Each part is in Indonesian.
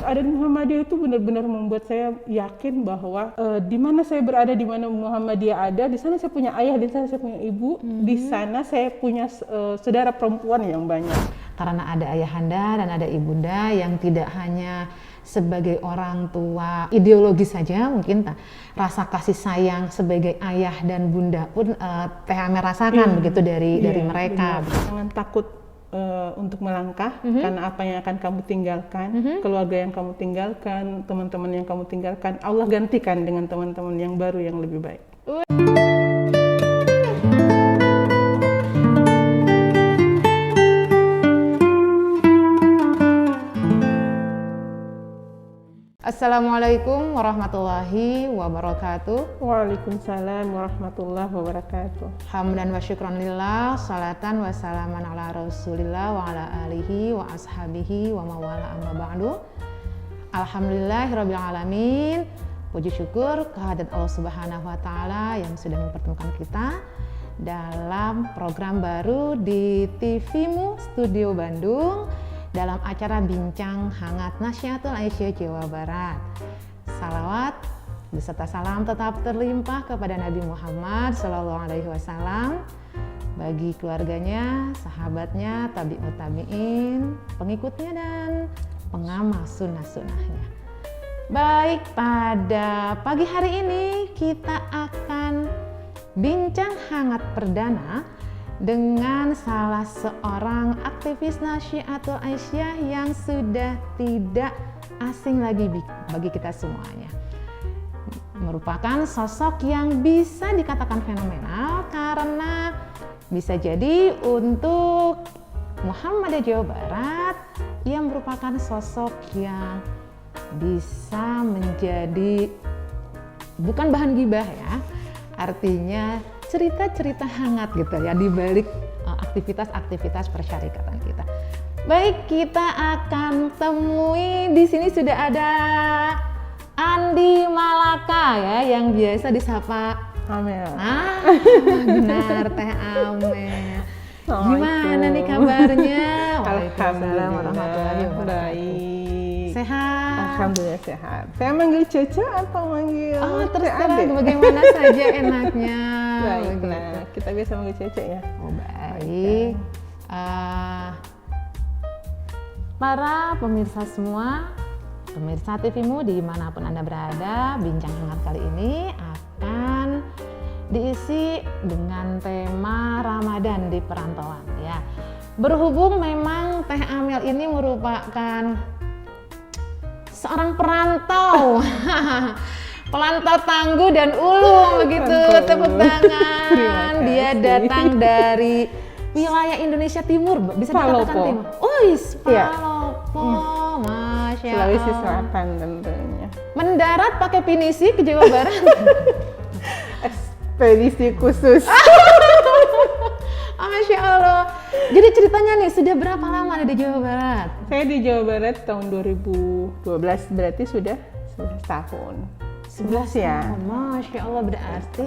berada di Muhammadiyah itu benar-benar membuat saya yakin bahwa di mana saya berada, di mana Muhammadiyah ada, di sana saya punya ayah, di sana saya punya ibu, di sana saya punya saudara perempuan yang banyak. Karena ada ayahanda dan ada ibunda yang tidak hanya sebagai orang tua ideologis saja, mungkin rasa kasih sayang sebagai ayah dan bunda pun Teh Amel rasakan begitu dari mereka. Jangan takut untuk melangkah, karena apa yang akan kamu tinggalkan, keluarga yang kamu tinggalkan, teman-teman yang kamu tinggalkan, Allah gantikan dengan teman-teman yang baru yang lebih baik. Assalamualaikum warahmatullahi wabarakatuh. Waalaikumsalam warahmatullahi wabarakatuh. Hamdan wa syukran lillah, salatan wa salaman ala rasulillah wa ala alihi wa ashabihi wa mawala amma ba'du. Alhamdulillahirabbil alamin. Puji syukur kehadirat Allah Subhanahu wa taala yang sudah mempertemukan kita dalam program baru di TVmu Studio Bandung dalam acara Bincang Hangat Nasyatul Aisyah Jawa Barat. Salawat beserta salam tetap terlimpah kepada Nabi Muhammad SAW, bagi keluarganya, sahabatnya, tabi'ut tabi'in, pengikutnya dan pengamal sunnah-sunnahnya. Baik, pada pagi hari ini kita akan bincang hangat perdana dengan salah seorang aktivis Nasyatul Aisyah yang sudah tidak asing lagi bagi kita semuanya. Merupakan sosok yang bisa dikatakan fenomenal karena bisa jadi untuk Muhammadiyah Jawa Barat ia merupakan sosok yang bisa menjadi bukan bahan gibah ya, artinya cerita-cerita hangat gitu ya di balik aktivitas-aktivitas persyarikatan kita. Baik, kita akan temui di sini sudah ada Andi Malaka ya yang biasa disapa Amel. Benar, Teh Amel. Gimana nih kabarnya? Alhamdulillah warahmatullahi wabarakatuh. Baik. Sehat? Alhamdulillah sehat. Saya manggil Cece atau manggil terserah bagaimana saja enaknya. Baiklah, kita biasa manggil Cece ya. Oh baik. Para pemirsa semua, pemirsa TVmu dimanapun Anda berada, bincang hangat kali ini akan diisi dengan tema Ramadan di perantauan ya. Berhubung memang Teh Amel ini merupakan seorang perantau, pelantau tangguh dan ulung begitu, tepuk tangan. Dia datang dari wilayah Indonesia Timur, bisa dikatakan Timur. Palopo, Masya Allah. Sulawesi Selatan tentunya. Mendarat pakai pinisi ke Jawa Barat. Ekspedisi khusus. Masya Allah. Jadi ceritanya nih, sudah berapa lama di Jawa Barat? Saya di Jawa Barat tahun 2012, berarti sudah 11 tahun. 11 ya? Masya Allah, berarti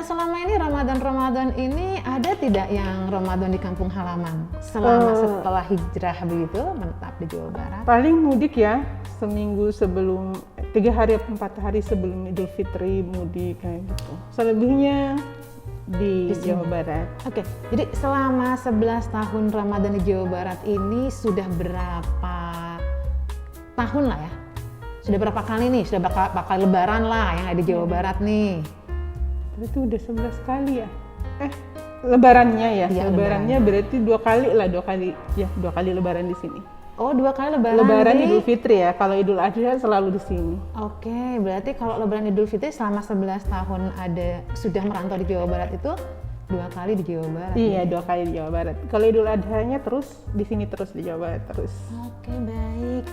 selama ini Ramadan ini ada tidak yang Ramadan di kampung halaman? Setelah hijrah begitu, menetap di Jawa Barat? Paling mudik ya, seminggu sebelum, 3 hari atau 4 hari sebelum Idul Fitri mudik kayak gitu. Selebihnya di Jawa Barat. Oke, jadi selama 11 tahun Ramadan di Jawa Barat ini sudah berapa tahun lah ya? Sudah berapa kali nih? Sudah bakal lebaran lah yang ada di Jawa Barat nih? Itu udah 11 kali ya? Lebarannya ya? Iya, lebarannya berarti 2 kali lebaran di sini. Oh, 2 kali lebaran. Lebaran Idul Fitri ya, kalau Idul Adha selalu di sini. Oke, berarti kalau lebaran Idul Fitri selama 11 tahun sudah merantau di Jawa Barat itu 2 kali di Jawa Barat. Iya, 2 kali di Jawa Barat. Kalau Idul Adha-nya terus di sini, terus di Jawa Barat terus. Oke, baik.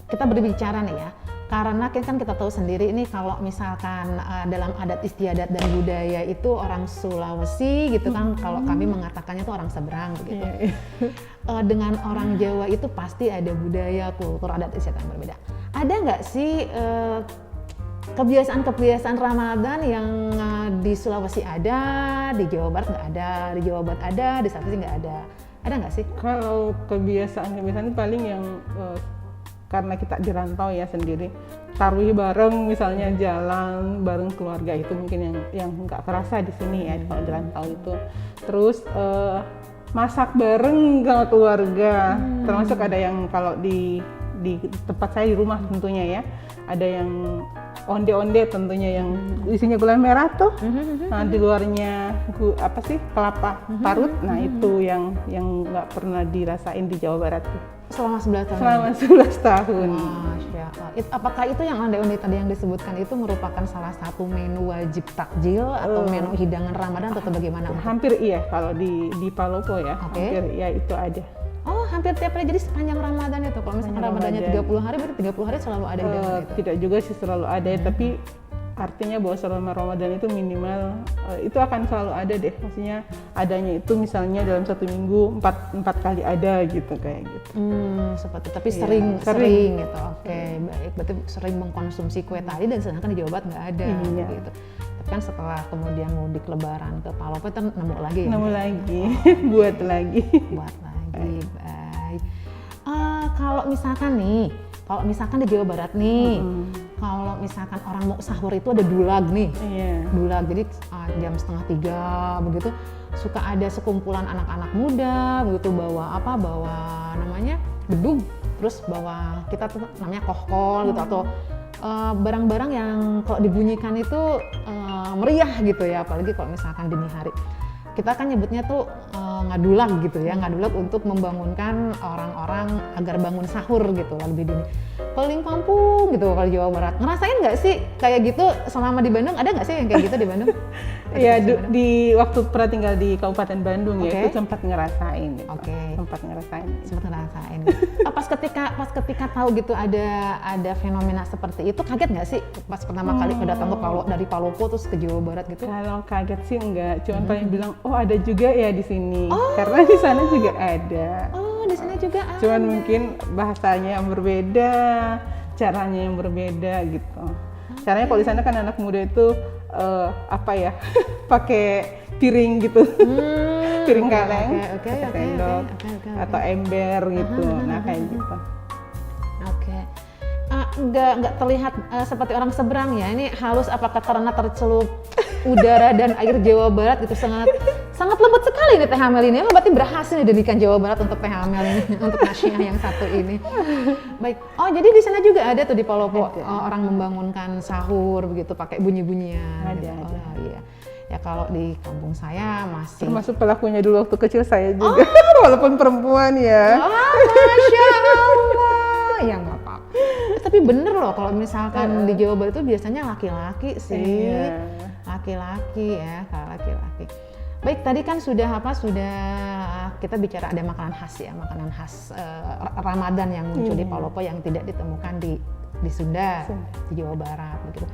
Kita berbicara nih ya, karena kan kita tahu sendiri ini kalau misalkan dalam adat istiadat dan budaya itu orang Sulawesi gitu kan, kalau kami mengatakannya itu orang seberang begitu. Dengan orang Jawa itu pasti ada budaya, kultur, adat istiadat yang berbeda. Ada nggak sih kebiasaan-kebiasaan Ramadan yang di Sulawesi ada, di Jawa Barat nggak ada, di Jawa Barat ada, di Sulawesi nggak ada? Ada nggak sih? Kalau kebiasaan paling yang karena kita di rantau ya sendiri, tarawih bareng misalnya, jalan bareng keluarga, itu mungkin yang nggak kerasa di sini ya kalau di rantau itu. Terus masak bareng sama keluarga, termasuk ada yang kalau di tempat saya di rumah tentunya ya, ada yang onde-onde tentunya yang isinya gula merah tuh, nah di luarnya kelapa parut, nah itu yang nggak pernah dirasain di Jawa Barat tuh. Selama 11 tahun? Selama 11 tahun. Masya Allah. Apakah itu yang onde-onde tadi yang disebutkan itu merupakan salah satu menu wajib takjil atau menu hidangan Ramadan atau bagaimana? Hampir iya, kalau di Palopo ya, hampir iya itu ada. Oh, hampir tiap hari, jadi sepanjang Ramadan itu. Kalau misalkan Ramadannya 30 hari, berarti 30 hari selalu ada hidangan itu? Tidak juga sih selalu ada, tapi artinya bahwa selama Ramadan itu minimal itu akan selalu ada deh. Maksudnya adanya itu misalnya dalam 1 minggu 4 kali ada gitu, kayak gitu. Seperti, tapi sering gitu. Oke, baik. Berarti sering mengkonsumsi kue tadi dan sedangkan di Jawa Barat nggak ada gitu. Tapi kan setelah kemudian mudik lebaran ke Palopo itu nemu lagi. Buat lagi. Baik. Kalau misalkan di Jawa Barat nih, kalau misalkan orang mau sahur itu ada dulag nih. Dulag, jadi jam 2:30 begitu suka ada sekumpulan anak-anak muda begitu bawa bedug, terus bawa kita tuh namanya kohkol gitu, atau barang-barang yang kalau dibunyikan itu meriah gitu ya, apalagi kalau misalkan dini hari. Kita kan nyebutnya tuh ngadulag gitu ya, ngadulag untuk membangunkan orang-orang agar bangun sahur gitu lebih dini. Keliling kampung gitu kalau Jawa Barat. Ngerasain nggak sih kayak gitu selama di Bandung? Ada nggak sih yang kayak gitu di Bandung? Iya, di waktu pernah tinggal di Kabupaten Bandung ya, itu sempat ngerasain. Sempat ngerasain. Pas ketika tahu gitu ada fenomena seperti itu, kaget nggak sih pas pertama kali datang ke dari Palopo terus ke Jawa Barat gitu? Kalau kaget sih enggak, cuman paling bilang, oh ada juga ya di sini, karena di sana juga ada. Di sana juga ada. Cuman mungkin bahasanya yang berbeda, caranya yang berbeda gitu. Caranya kalau di sana kan anak muda itu pakai piring gitu, piring kaleng, pakai sendok atau ember gitu. Nah kayak gitu. Nggak terlihat seperti orang seberang ya. Ini halus apakah karena tercelup udara dan air Jawa Barat gitu, sangat lembut sekali nih teh hamil ini. Berarti berhasil didirikan Jawa Barat untuk teh hamil ini, untuk Nasyiah yang satu ini. Baik. Oh, jadi di sana juga ada tuh di Palopo orang membangunkan sahur begitu pakai bunyi-bunyian. Ada. Iya. Ya kalau di kampung saya masih. Termasuk pelakunya dulu waktu kecil saya juga, walaupun perempuan ya. Masya Allah. Ya nggak apa-apa. Tapi bener loh kalau misalkan di Jawa Barat itu biasanya laki-laki sih. Laki-laki ya, kalau laki-laki. Baik, tadi kan sudah kita bicara ada makanan khas ya, makanan khas Ramadan yang muncul di Palopo yang tidak ditemukan di Sunda, di Jawa Barat begitu.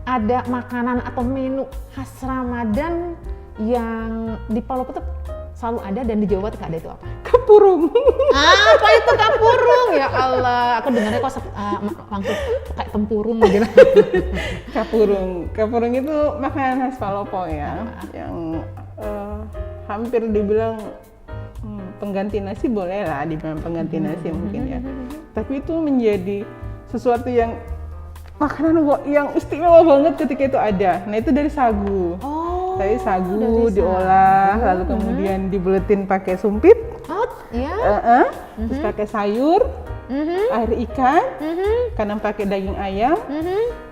Ada makanan atau menu khas Ramadan yang di Palopo tuh selalu ada dan di Jawa Barat nggak ada, itu apa? Kapurung. Apa itu kapurung? Ya Allah, aku dengarnya kok langsung kayak tempurung gitu. Kapurung itu makanan khas Palopo ya, yang hampir dibilang pengganti nasi, boleh lah dibilang pengganti nasi mungkin ya. Tapi itu menjadi sesuatu yang makanan yang istimewa banget ketika itu ada. Nah itu dari sagu. Dari sagu diolah, lalu kemudian dibuletin pakai sumpit. Terus pakai sayur, air ikan, kadang pakai daging ayam,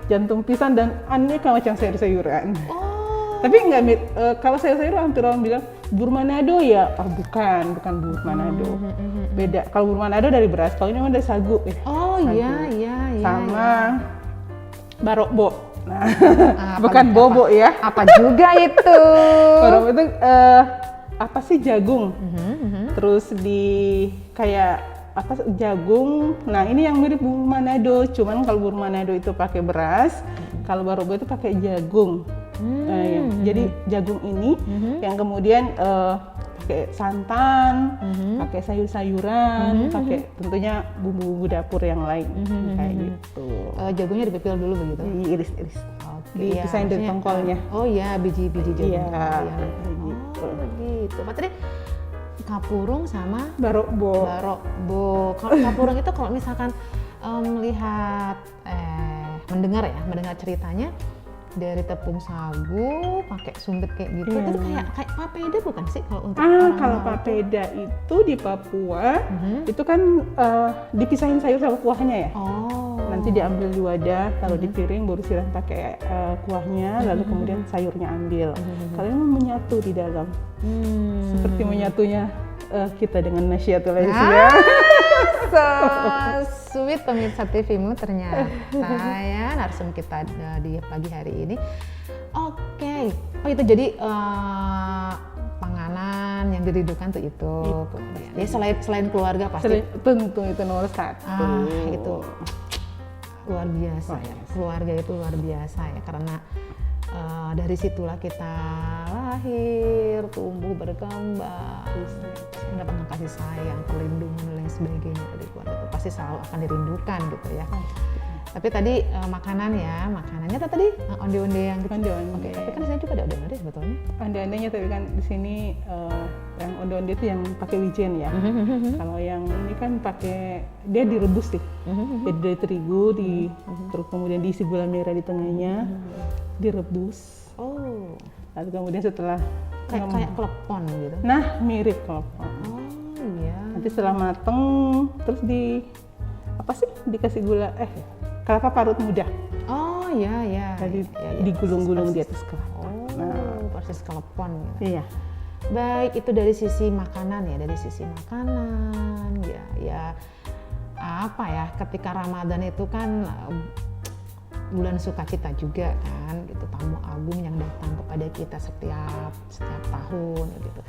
jantung pisang dan aneka macam sayur-sayuran. Tapi enggak, kalau sayur-sayuran hampir orang bilang bubur Manado ya. Bukan bubur Manado. Beda. Kalau bubur Manado dari beras, kalau ini memang dari sagu. Iya. Sama barokbo. Nah, bukan bobo ya. Apa juga itu? Barokbo itu jagung. Terus kayak jagung. Nah, ini yang mirip bubur Manado, cuman kalau bubur Manado itu pakai beras, kalau barokbo itu pakai jagung. Jadi jagung ini yang kemudian pakai santan, pakai sayur-sayuran, pakai tentunya bumbu-bumbu dapur yang lain, kayak gitu. Jagungnya dipipil dulu begitu? Diiris-iris, dipisahin dari tongkolnya. Oh iya, biji-biji jagung. Iya, gitu. Berarti kapurung sama Barokbo. Kalau kapurung itu kalau misalkan melihat mendengar ceritanya dari tepung sagu pakai sumpit kayak gitu, itu kayak papeda bukan sih kalau untuk orang Kalau Laut? papeda itu di Papua itu kan dipisahin sayur sama kuahnya ya. Oh. Nanti diambil di wadah, taruh di piring, baru siram pakai kuahnya, lalu kemudian sayurnya ambil. Kalau ini menyatu di dalam, seperti menyatunya kita dengan Nasyiatul Aisyah. So sweet pemirsa TV-mu ternyata ya narsum kita di pagi hari ini. Oke. Oh itu jadi panganan yang dirindukan tuh itu. Kemudian ya selain keluarga pasti. Tentu itu nomor satu. Itu luar biasa ya. Keluarga itu luar biasa ya karena dari situlah kita lahir, tumbuh, berkembang, mendapatkan kasih sayang, perlindungan dan lain sebagainya dari keluarga itu pasti selalu akan dirindukan gitu ya. Tapi tadi makanannya tadi onde-onde yang gitu. Onde-onde. Oke, tapi kan di sini juga ada onde-onde sebetulnya. Onde-ondenya tapi kan di sini yang onde-onde itu yang pakai wijen ya. Kalau yang ini kan pakai dia direbus sih. Jadi dari terigu terus kemudian diisi gula merah di tengahnya, direbus. Oh. Lalu kemudian setelah kayak klepon gitu. Nah, mirip klepon. Oh iya. Nanti setelah mateng terus dikasih gula kelapa parut muda. Oh iya. Tadi digulung-gulung di atas kelapa. Oh, persis klepon gitu. Iya. Baik, itu dari sisi makanan ya, ya apa ya, ketika Ramadan itu kan bulan sukacita juga kan gitu, tamu agung yang datang kepada kita setiap tahun gitu.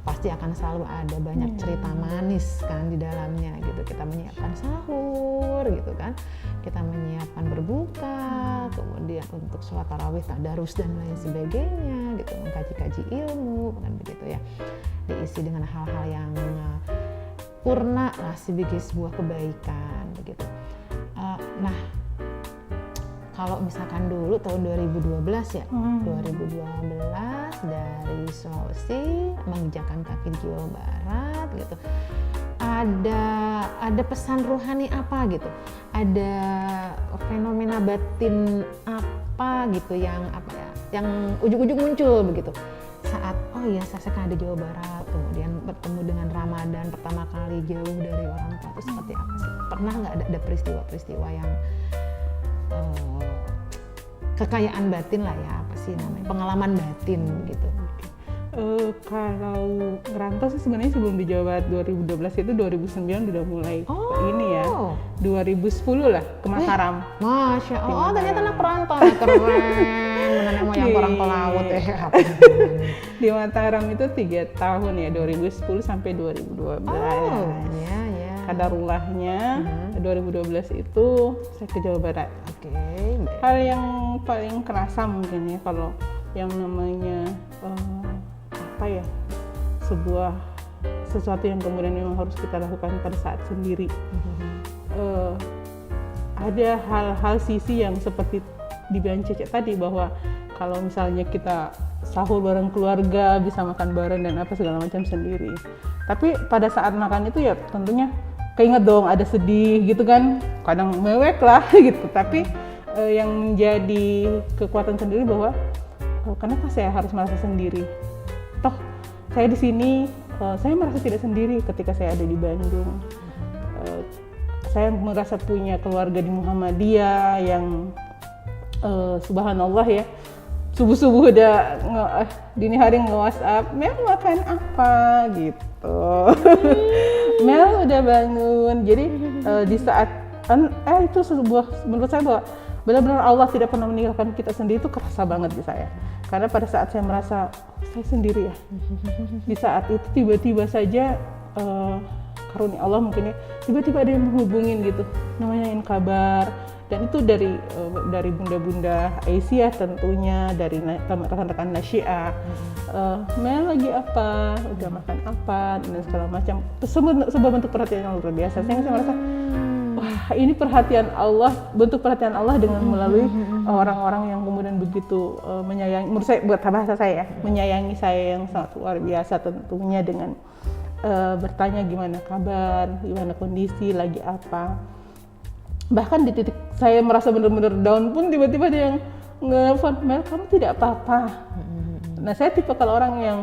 Pasti akan selalu ada banyak cerita manis kan di dalamnya gitu. Kita menyiapkan sahur gitu kan, kita menyiapkan berbuka, kemudian untuk sholat tarawih, tadarus dan lain sebagainya gitu, mengkaji-kaji ilmu kan begitu ya, diisi dengan hal-hal yang purna lah sebagai sebuah kebaikan begitu. Nah kalau misalkan dulu tahun 2012 ya, 2012 dari Sulawesi menginjakan kaki di Jawa Barat gitu, ada pesan rohani apa gitu, ada fenomena batin apa gitu yang ujug-ujug muncul begitu saat saya kan ada Jawa Barat, kemudian bertemu dengan Ramadan pertama kali jauh dari orang tua, itu seperti apa sih? Pernah nggak ada peristiwa-peristiwa yang kekayaan batin lah ya, apa sih namanya, pengalaman batin gitu? Kalau ngerantau sih sebenarnya sebelum di Jawa Barat 2012 itu 2009 udah mulai ini ya, 2010 lah ke Mataram. Masya Allah, ternyata anak perantau, keren, menanam moyang orang pelaut ya. Di Mataram itu 3 tahun ya, 2010 sampai 2012. Iya. Kadarullahnya 2012 itu saya ke Jawa Barat. Oke. Hal yang paling kerasa mungkin ya kalau yang namanya sesuatu yang kemudian memang harus kita lakukan pada saat sendiri. Ada hal-hal sisi yang seperti dibilang Cece tadi, bahwa kalau misalnya kita sahur bareng keluarga, bisa makan bareng dan apa segala macam sendiri. Tapi pada saat makan itu ya tentunya keinget dong, ada sedih gitu kan, kadang mewek lah gitu. Tapi yang menjadi kekuatan sendiri bahwa kenapa saya harus merasa sendiri? Toh saya di sini, saya merasa tidak sendiri ketika saya ada di Bandung. Saya merasa punya keluarga di Muhammadiyah yang subhanallah ya, subuh-subuh udah dini hari nge-WhatsApp, Mel makan apa gitu. Mel udah bangun. Jadi di saat itu menurut saya bahwa benar-benar Allah tidak pernah meninggalkan kita sendiri, itu kerasa banget di saya. Karena pada saat saya merasa saya sendiri ya, di saat itu tiba-tiba saja karunia Allah mungkin ya, tiba-tiba ada yang menghubungin gitu, nanyain kabar. Dan itu dari bunda-bunda Aisyah tentunya, dari rekan-rekan Nasyiah. Mel lagi apa, udah makan apa, dan segala macam. Sebuah bentuk perhatian yang luar biasa. Saya merasa, wah ini perhatian Allah, bentuk perhatian Allah dengan melalui orang-orang yang kemudian begitu menyayangi, menurut saya, buat bahasa saya ya, menyayangi saya yang sangat luar biasa tentunya, dengan bertanya gimana kabar, gimana kondisi, lagi apa. Bahkan di titik saya merasa benar-benar down pun tiba-tiba ada yang nge-phone, Mel, kamu tidak apa-apa. Nah, saya tipe kalau orang yang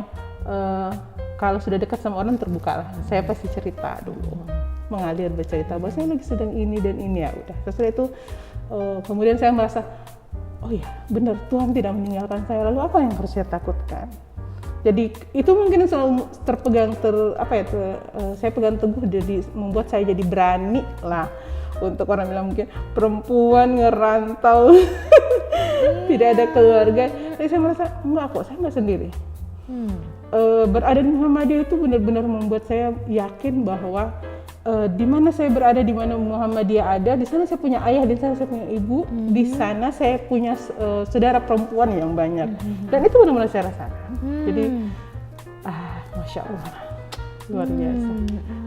kalau sudah dekat sama orang terbuka lah. Saya pasti cerita dulu, mengalir bercerita bahwa saya lagi sedang ini dan ini, ya udah. Setelah itu kemudian saya merasa, oh iya benar, Tuhan tidak meninggalkan saya, lalu apa yang harus saya takutkan? Jadi itu mungkin selalu terpegang saya pegang teguh, jadi membuat saya jadi berani lah. Untuk orang bilang mungkin perempuan ngerantau tidak ada keluarga, tapi saya merasa enggak kok, saya nggak sendiri. Berada di Muhammadiyah itu benar-benar membuat saya yakin bahwa di mana saya berada, di mana Muhammadiyah ada, di sana saya punya ayah, di sana saya punya ibu, di sana saya punya saudara perempuan yang banyak, dan itu benar-benar saya rasakan. Jadi, masya Allah, luar biasa.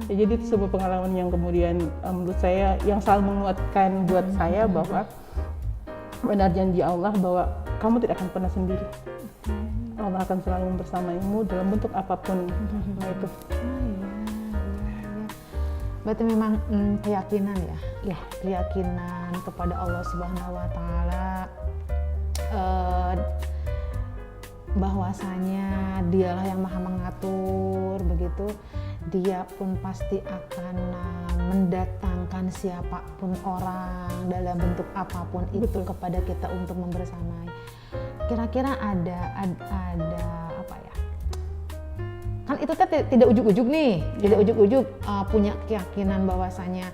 Ya, jadi itu sebuah pengalaman yang kemudian menurut saya yang selalu menguatkan buat saya bahwa benar janji Allah bahwa kamu tidak akan pernah sendiri. Allah akan selalu bersamaimu dalam bentuk apapun. Nah itu. Berarti memang keyakinan ya, keyakinan kepada Allah Subhanahu Wa Taala, bahwasanya Dialah yang Maha mengatur, begitu. Dia pun pasti akan mendatangkan siapapun orang dalam bentuk apapun itu. Betul. Kepada kita untuk membersamai. Kira-kira ada apa ya? Kan itu tidak ujuk-ujuk nih, tidak ujuk-ujuk punya keyakinan bahwasanya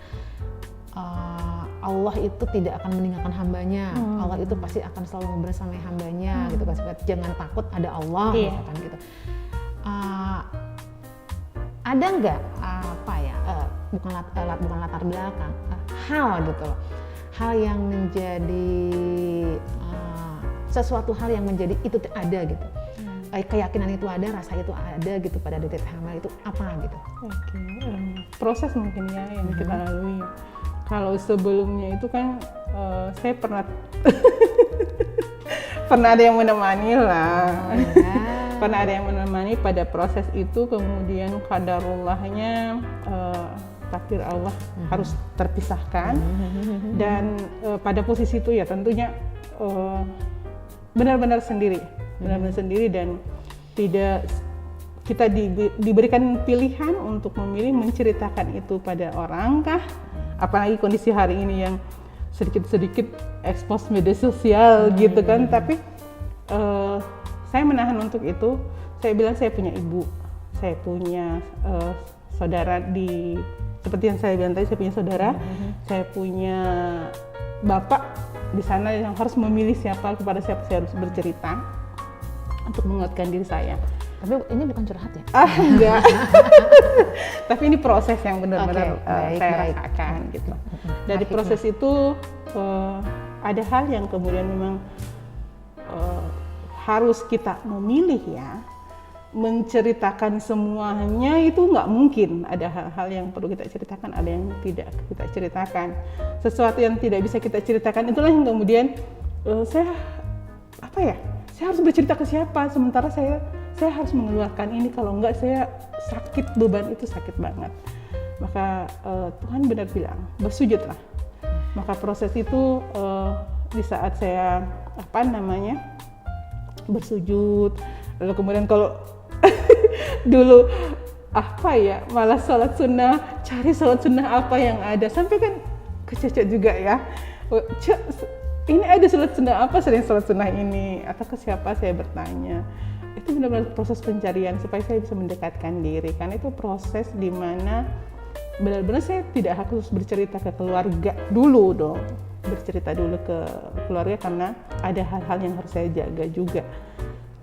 Allah itu tidak akan meninggalkan hambanya. Allah itu pasti akan selalu membersamai hambanya, gitu kan. Jangan takut, ada Allah, kan gitu. Ada nggak bukan latar belakang, hal gitu loh, hal yang menjadi sesuatu hal yang menjadi itu ada gitu. Keyakinan itu ada, rasa itu ada gitu pada detik hamil itu apa gitu? Proses mungkin ya yang kita lalui. Kalau sebelumnya itu kan saya pernah ada yang menemani lah. Pernah ada yang menemani pada proses itu, kemudian qadarullahnya takdir Allah harus terpisahkan. Dan pada posisi itu ya tentunya benar-benar sendiri dan tidak kita diberikan pilihan untuk memilih menceritakan itu pada orang kah, apalagi kondisi hari ini yang sedikit expose media sosial gitu kan. Tapi saya menahan untuk itu. Saya bilang saya punya ibu, saya punya saudara, seperti yang saya bilang tadi, saya punya saudara, saya punya bapak di sana yang harus memilih kepada siapa saya harus bercerita untuk menguatkan diri saya. Tapi ini bukan curhat ya? Enggak. Tapi ini proses yang benar-benar saya rasakan gitu. Dari proses itu ada hal yang kemudian memang harus kita memilih ya. Menceritakan semuanya itu nggak mungkin. Ada hal-hal yang perlu kita ceritakan, ada yang tidak kita ceritakan. Sesuatu yang tidak bisa kita ceritakan itulah yang kemudian saya harus bercerita ke siapa, sementara saya harus mengeluarkan ini, kalau enggak saya sakit, beban itu sakit banget. Maka Tuhan benar bilang, bersujudlah. Maka proses itu di saat saya bersujud, lalu kemudian kalau dulu malah sholat sunnah, cari sholat sunnah apa yang ada, sampai kan kececek juga ya. Ini ada sholat sunnah apa, sering sholat sunnah ini, atau ke siapa saya bertanya. Itu benar-benar proses pencarian supaya saya bisa mendekatkan diri, karena itu proses di mana benar-benar saya tidak harus bercerita ke keluarga dulu dong, bercerita dulu ke keluarga karena ada hal-hal yang harus saya jaga juga.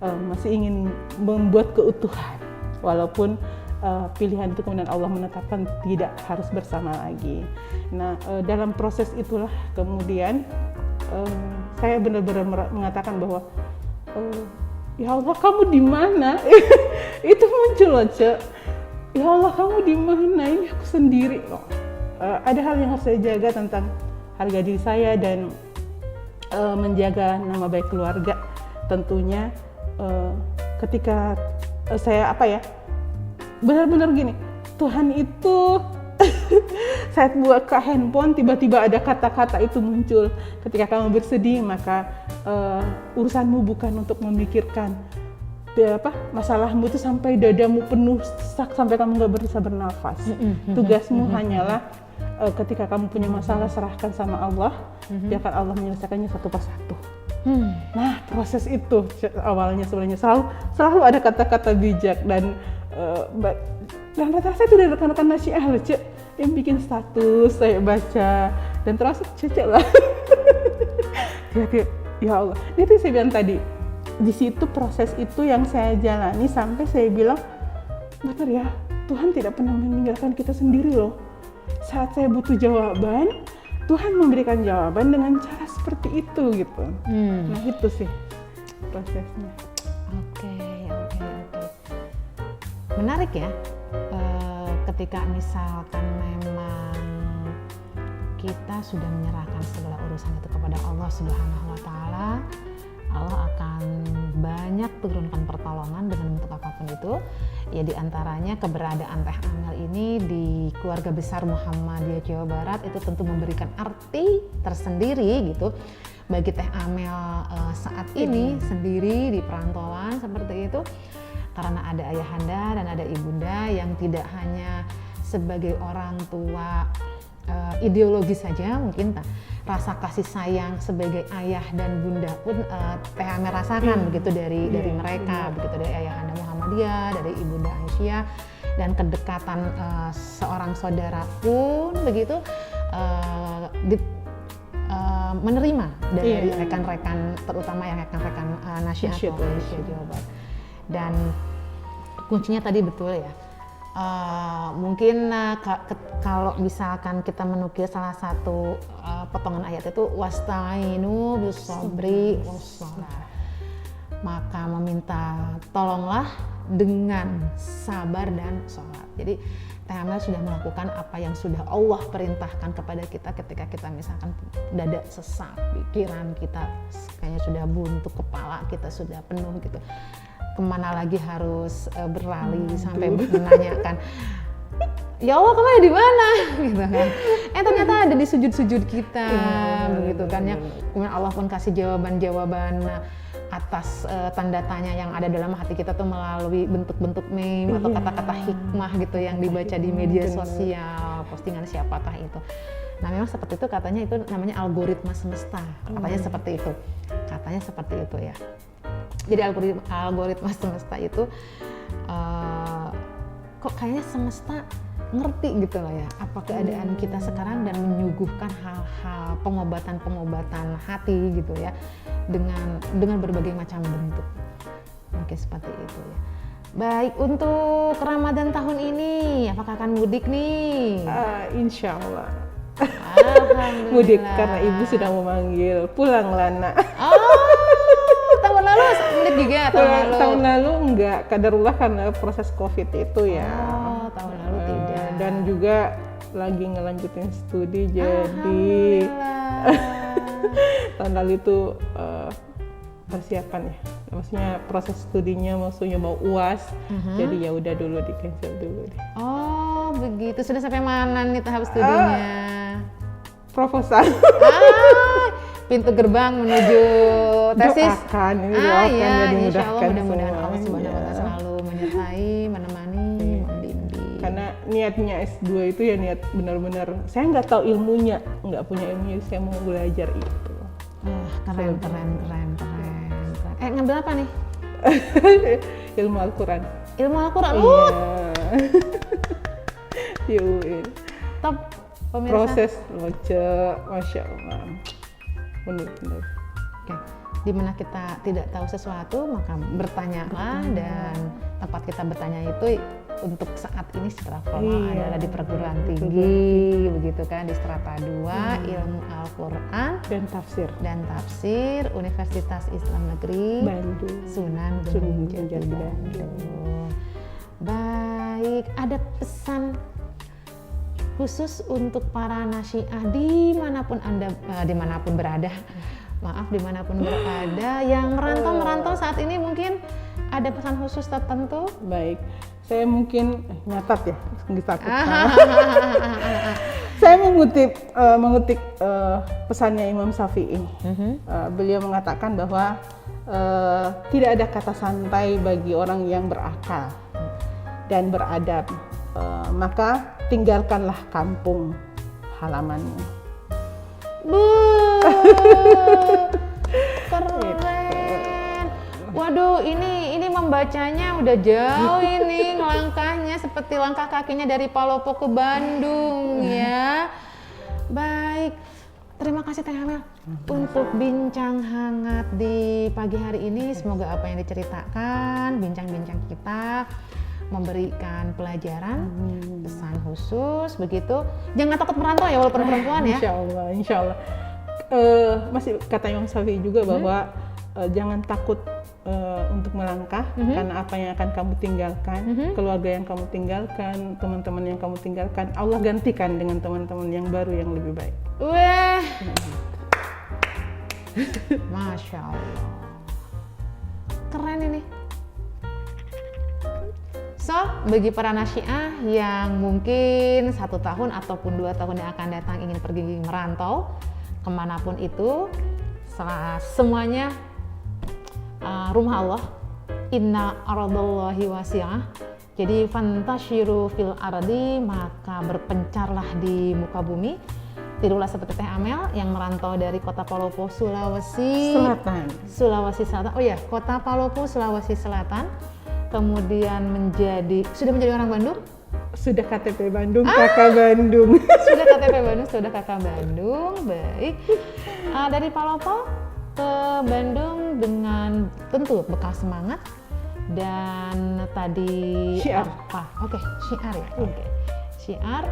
Masih ingin membuat keutuhan, walaupun pilihan itu kemudian Allah menetapkan tidak harus bersama lagi. Nah, dalam proses itulah kemudian saya benar-benar mengatakan bahwa ya Allah, kamu di mana? Itu muncul loh, Cek. Ya Allah, kamu di mana? Ini aku sendiri loh. Ada hal yang harus saya jaga tentang harga diri saya dan menjaga nama baik keluarga. Tentunya ketika saya benar-benar gini, Tuhan itu saat buka handphone tiba-tiba ada kata-kata itu muncul. Ketika kamu bersedih maka urusanmu bukan untuk memikirkan masalahmu itu sampai dadamu penuh sesak sampai kamu nggak bisa bernafas. Tugasmu hanyalah ketika kamu punya masalah serahkan sama Allah, biarkan Allah menyelesaikannya satu persatu. Nah, proses itu awalnya sebenarnya selalu ada kata-kata bijak dan rata-rata itu dari rekan-rekan Nasyiah loh, Cek, yang bikin status saya baca dan termasuk Cece lah. Ya Allah, itu saya bilang tadi, di situ proses itu yang saya jalani sampai saya bilang, betul ya, Tuhan tidak pernah meninggalkan kita sendiri loh. Saat saya butuh jawaban, Tuhan memberikan jawaban dengan cara seperti itu gitu. Nah itu sih prosesnya. Oke. Menarik ya, ketika misalkan memang kita sudah menyerahkan segala urusan itu kepada Allah Subhanahu wa Ta'ala, Allah akan banyak turunkan pertolongan dengan bentuk apapun itu. Ya diantaranya keberadaan Teh Amel ini di keluarga besar Muhammadiyah Jawa Barat itu tentu memberikan arti tersendiri gitu bagi Teh Amel saat ini sendiri di perantauan seperti itu, karena ada ayahanda dan ada ibunda yang tidak hanya sebagai orang tua ideologi saja, mungkin rasa kasih sayang sebagai ayah dan bunda pun Teh Amel rasakan begitu dari mereka, begitu dari ayahanda Muhammadiyah, dari ibunda Aisyah, dan kedekatan seorang saudara pun begitu menerima dari rekan-rekan, terutama yang rekan-rekan Nasyiah atau Aisyah Jawa Barat. Dan kuncinya tadi betul ya, mungkin kalau misalkan kita menukil salah satu potongan ayat itu wasta'inu bis-sabri was-shalah, maka meminta tolonglah dengan sabar dan sholat. Jadi Teh Amel sudah melakukan apa yang sudah Allah perintahkan kepada kita ketika kita misalkan dada sesak, pikiran kita kayaknya sudah buntu, kepala kita sudah penuh gitu. Kemana lagi harus berlari sampai menanyakan, ya Allah kamu ada di mana gitu kan? Ternyata ada di sujud-sujud kita begitu kan ya. Kemudian Allah pun kasih jawaban-jawaban atas tanda tanya yang ada dalam hati kita tuh melalui bentuk-bentuk meme atau kata-kata hikmah gitu yang dibaca di media sosial, postingan siapakah itu. Nah memang seperti itu, katanya itu namanya algoritma semesta, katanya seperti itu ya. Jadi algoritma semesta itu kok kayaknya semesta ngerti gitu loh ya apa keadaan kita sekarang dan menyuguhkan hal-hal pengobatan hati gitu ya dengan berbagai macam bentuk, mungkin seperti itu ya. Baik, untuk Ramadan tahun ini apakah akan mudik nih? Insya Allah. Mudik karena ibu sudah memanggil, pulanglah nak. Tahun lalu mudik juga? Tahun lalu enggak, kadarullah karena proses COVID itu ya. Tahun lalu tidak. Dan juga lagi ngelanjutin studi, jadi tahun lalu itu persiapan ya. Maksudnya proses studinya maksudnya mau UAS, jadi ya udah dulu di cancel dulu deh. Oh begitu, sudah sampai mana nih tahap studinya? Proposal. Pintu gerbang menuju tesis. Doakan, ini doakan ya, insya Allah mudah-mudahan Allah Subhanahu wa Ta'ala selalu menyertai, menemani, membimbing. Karena niatnya S2 itu ya niat benar-benar, saya nggak tahu ilmunya, nggak punya ilmunya, saya mau belajar itu. Keren. Ngambil apa nih? Ilmu Al-Quran. Ilmu Al-Quran? Iya. Di UIN. Top pemirsa. Proses baca, Masya Allah. Benar-benar. Oke. Dimana kita tidak tahu sesuatu, maka bertanyalah, dan tempat kita bertanya itu untuk saat ini secara formal adalah di perguruan tinggi, begitu kan, di strata 2 ilmu Al-Quran dan tafsir Universitas Islam Negeri Bandung, Sunan Gunung Jati Bandung. Baik, ada pesan khusus untuk para Nasyiah dimanapun berada, dimanapun berada yang merantau saat ini, mungkin ada pesan khusus tertentu? Baik, Saya mungkin nyatat ya, takut salah. Saya mengutip pesannya Imam Syafi'i. Beliau mengatakan bahwa tidak ada kata santai bagi orang yang berakal dan beradab. Maka tinggalkanlah kampung halamannya. Keren. Waduh, ini membacanya udah jauh ini langkahnya seperti langkah kakinya dari Palopo ke Bandung ya. Baik, terima kasih Teh Amel untuk bincang hangat di pagi hari ini. Semoga apa yang diceritakan, bincang-bincang kita memberikan pelajaran, pesan khusus begitu. Jangan takut merantau ya walaupun perempuan ya. Insya Allah. Masih kata Imam Syafi'i juga bahwa jangan takut untuk melangkah karena apa yang akan kamu tinggalkan, keluarga yang kamu tinggalkan, teman-teman yang kamu tinggalkan, Allah gantikan dengan teman-teman yang baru yang lebih baik. Wah, Masya Allah, keren ini. So, bagi para nasyiah yang mungkin 1 tahun ataupun 2 tahun yang akan datang ingin pergi merantau kemanapun itu, semuanya rumah Allah, inna ardallahi wasi'ah. Jadi fantasyiru fil ardi, maka berpencarlah di muka bumi. Tirulah seperti Teh Amel yang merantau dari kota Palopo, Sulawesi Selatan. Oh ya, kota Palopo, Sulawesi Selatan. Kemudian sudah menjadi orang Bandung? Sudah KTP Bandung, kakak Bandung. Sudah KTP Bandung, sudah kakak Bandung. Baik. Dari Palopo ke Bandung dengan tentu bekal semangat dan tadi syiar. Oke, syiar ya. Oke. Syiar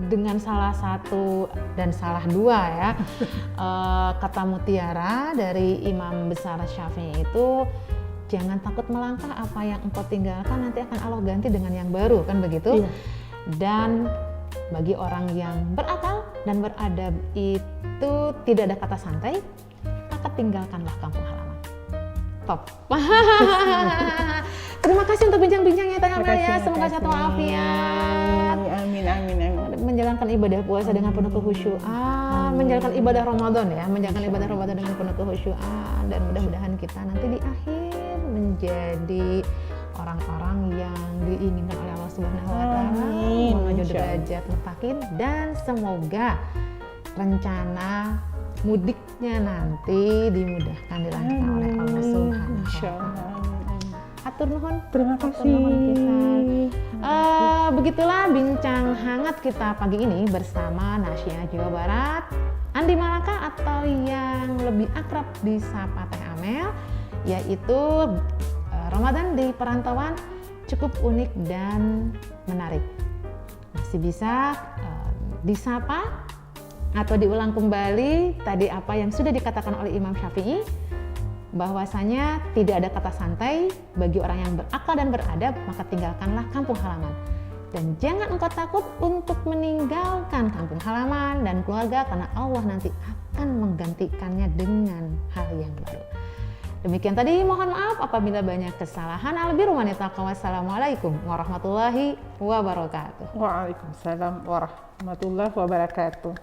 dengan salah satu dan salah dua ya kata mutiara dari Imam Besar Syafi'i itu, jangan takut melangkah, apa yang engkau tinggalkan nanti akan Allah ganti dengan yang baru, kan begitu? Iya. Dan bagi orang yang berakal dan beradab itu tidak ada kata santai, maka tinggalkanlah kampung halaman. Top. Terima kasih untuk bincang-bincangnya Teh Amel ya. Semoga sehat walafiat. Amin. Menjalankan ibadah puasa dengan penuh kekhusyuan, menjalankan ibadah Ramadan ya, menjalankan ibadah Ramadan dengan penuh kekhusyuan, dan mudah-mudahan kita nanti di akhir menjadi orang-orang yang diinginkan oleh Allah Subhanahu wa taala, menuju derajat muttaqin, dan semoga rencana mudiknya nanti dimudahkan dilancarkan oleh Allah Subhanahu wa taala. Hatur nuhun. Terima kasih. Begitulah bincang hangat kita pagi ini bersama Nasyiah Jawa Barat, Andi Malaka, atau yang lebih akrab disapa Teh Amel, yaitu Ramadan di perantauan cukup unik dan menarik. Masih bisa disapa atau diulang kembali tadi apa yang sudah dikatakan oleh Imam Syafi'i, bahwasanya tidak ada kata santai bagi orang yang berakal dan beradab, maka tinggalkanlah kampung halaman. Dan jangan engkau takut untuk meninggalkan kampung halaman dan keluarga, karena Allah nanti akan menggantikannya dengan hal yang baru. Demikian tadi, mohon maaf apabila banyak kesalahan. Al-birru wa taqwa. Wassalamualaikum warahmatullahi wabarakatuh. Waalaikumsalam warahmatullahi wabarakatuh.